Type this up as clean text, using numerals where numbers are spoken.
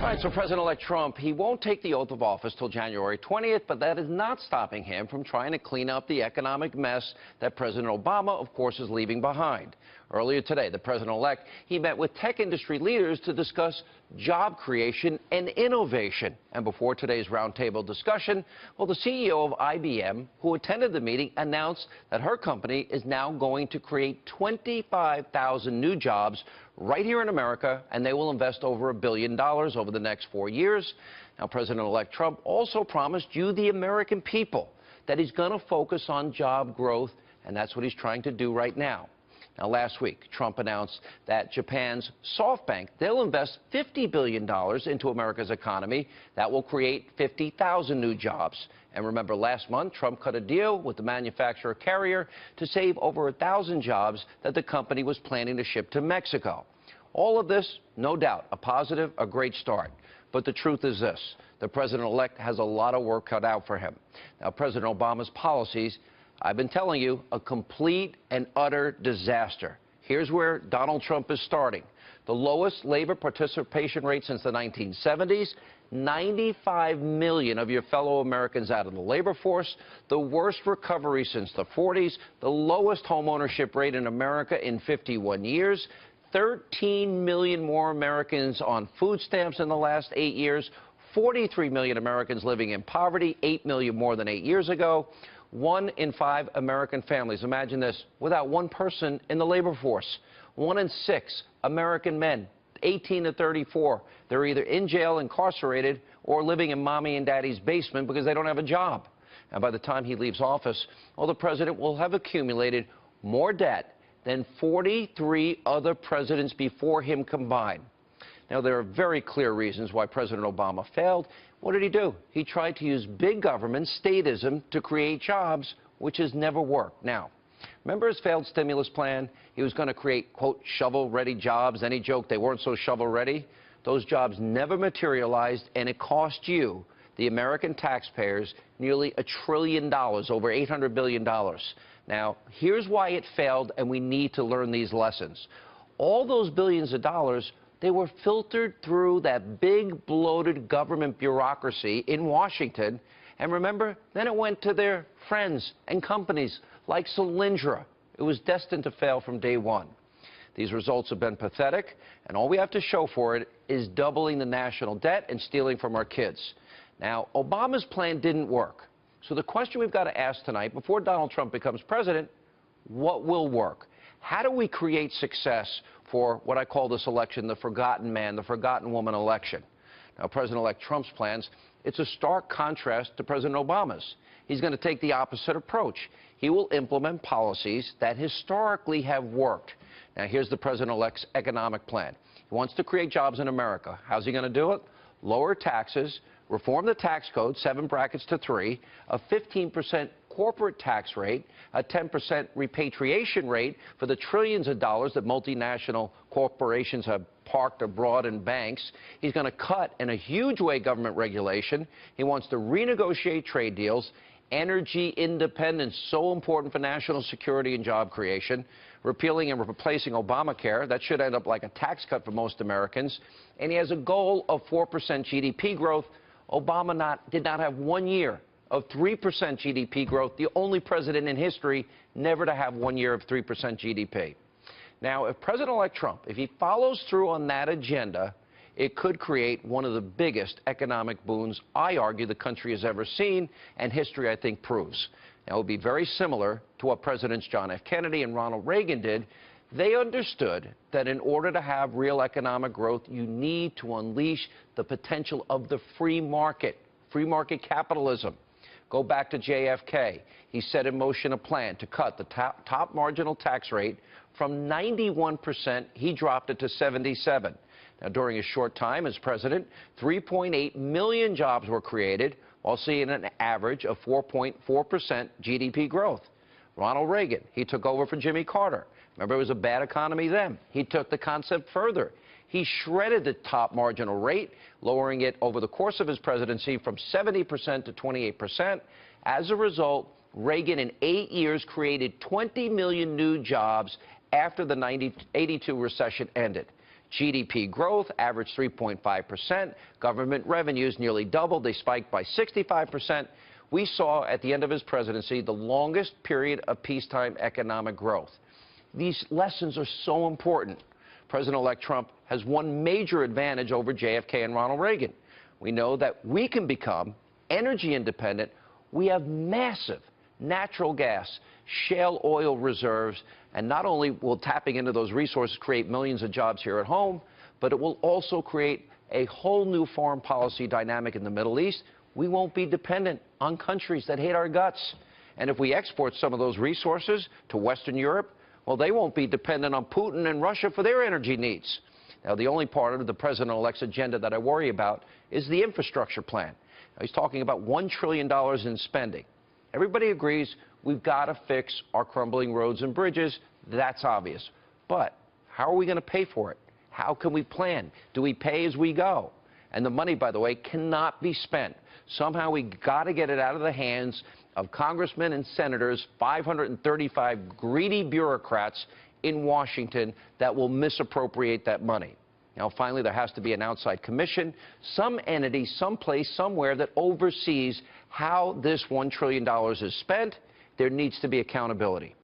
All right, so President-elect Trump, he won't take the oath of office till January 20th, but that is not stopping him from trying to clean up the economic mess that President Obama, of course, is leaving behind. Earlier today, the president-elect, he met with tech industry leaders to discuss job creation and innovation. And before today's roundtable discussion, well, the CEO of IBM, who attended the meeting, announced that her company is now going to create 25,000 new jobs right here in America, and they will invest over $1 billion over the next 4 years. Now, President-elect Trump also promised you, the American people, that he's going to focus on job growth, and that's what he's trying to do right now. Now, last week, Trump announced that Japan's SoftBank, they'll invest $50 billion into America's economy. That will create 50,000 new jobs. And remember, last month, Trump cut a deal with the manufacturer Carrier to save over 1,000 jobs that the company was planning to ship to Mexico. All of this, no doubt, a positive, a great start. But the truth is this: the president-elect has a lot of work cut out for him. Now, President Obama's policies, I've been telling you, a complete and utter disaster. Here's where Donald Trump is starting. The lowest labor participation rate since the 1970s, 95 million of your fellow Americans out of the labor force, the worst recovery since the 40s, the lowest home ownership rate in America in 51 years, 13 million more Americans on food stamps in the last 8 years, 43 million Americans living in poverty, 8 million more than 8 years ago. 1 in 5 American families, imagine this, without one person in the labor force. 1 in 6 American men, 18 to 34, they're either in jail, incarcerated, or living in mommy and daddy's basement because they don't have a job. And by the time he leaves office, well, the president will have accumulated more debt than 43 other presidents before him combined. Now, there are very clear reasons why President Obama failed. What did he do? He tried to use big government, statism, to create jobs, which has never worked. Now, remember his failed stimulus plan? He was going to create, quote, shovel-ready jobs. Then he joked they weren't so shovel-ready. Those jobs never materialized, and it cost you, the American taxpayers, nearly $1 trillion, over $800 billion. Now, here's why it failed, and we need to learn these lessons. All those billions of dollars, they were filtered through that big, bloated government bureaucracy in Washington. And remember, then it went to their friends and companies like Solyndra. It was destined to fail from day one. These results have been pathetic, and all we have to show for it is doubling the national debt and stealing from our kids. Now, Obama's plan didn't work. So the question we've got to ask tonight, before Donald Trump becomes president, what will work? How do we create success for what I call this election the forgotten man, the forgotten woman election? Now, President-elect Trump's plans, it's a stark contrast to President Obama's. He's going to take the opposite approach. He will implement policies that historically have worked. Now, here's the president-elect's economic plan. He wants to create jobs in America. How's he going to do it? Lower taxes, reform the tax code, 7 brackets to 3, a 15% corporate tax rate, a 10% repatriation rate for the trillions of dollars that multinational corporations have parked abroad in banks. He's going to cut, in a huge way, government regulation. He wants to renegotiate trade deals. Energy independence, so important for national security and job creation. Repealing and replacing Obamacare, that should end up like a tax cut for most Americans. And he has a goal of 4% GDP growth. Obama did not have 1 year of 3% GDP growth, the only president in history never to have 1 year of 3% GDP. Now, if President-elect Trump, if he follows through on that agenda, it could create one of the biggest economic boons, I argue, the country has ever seen, and history, I think, proves. Now, it would be very similar to what Presidents John F. Kennedy and Ronald Reagan did. They understood that in order to have real economic growth, you need to unleash the potential of the free market capitalism. Go back to JFK. He set in motion a plan to cut the top marginal tax rate from 91%. He dropped it to 77%. Now, during his short time as president, 3.8 million jobs were created, while seeing an average of 4.4% GDP growth. Ronald Reagan, he took over for Jimmy Carter. Remember, it was a bad economy then. He took the concept further. He shredded the top marginal rate, lowering it over the course of his presidency from 70% to 28%. As a result, Reagan in 8 years created 20 million new jobs after the 82 recession ended. GDP growth averaged 3.5%. Government revenues nearly doubled. They spiked by 65%. We saw at the end of his presidency the longest period of peacetime economic growth. These lessons are so important. President-elect Trump has one major advantage over JFK and Ronald Reagan. We know that we can become energy independent. We have massive natural gas, shale oil reserves, and not only will tapping into those resources create millions of jobs here at home, but it will also create a whole new foreign policy dynamic in the Middle East. We won't be dependent on countries that hate our guts. And if we export some of those resources to Western Europe, well, they won't be dependent on Putin and Russia for their energy needs. Now, the only part of the president-elect's agenda that I worry about is the infrastructure plan. Now, he's talking about $1 trillion in spending. Everybody agrees we've got to fix our crumbling roads and bridges. That's obvious. But how are we going to pay for it? How can we plan? Do we pay as we go? And the money, by the way, cannot be spent. Somehow we got to get it out of the hands of congressmen and senators, 535 greedy bureaucrats in Washington that will misappropriate that money. Now, finally, there has to be an outside commission, some entity, someplace, somewhere that oversees how this $1 trillion is spent. There needs to be accountability.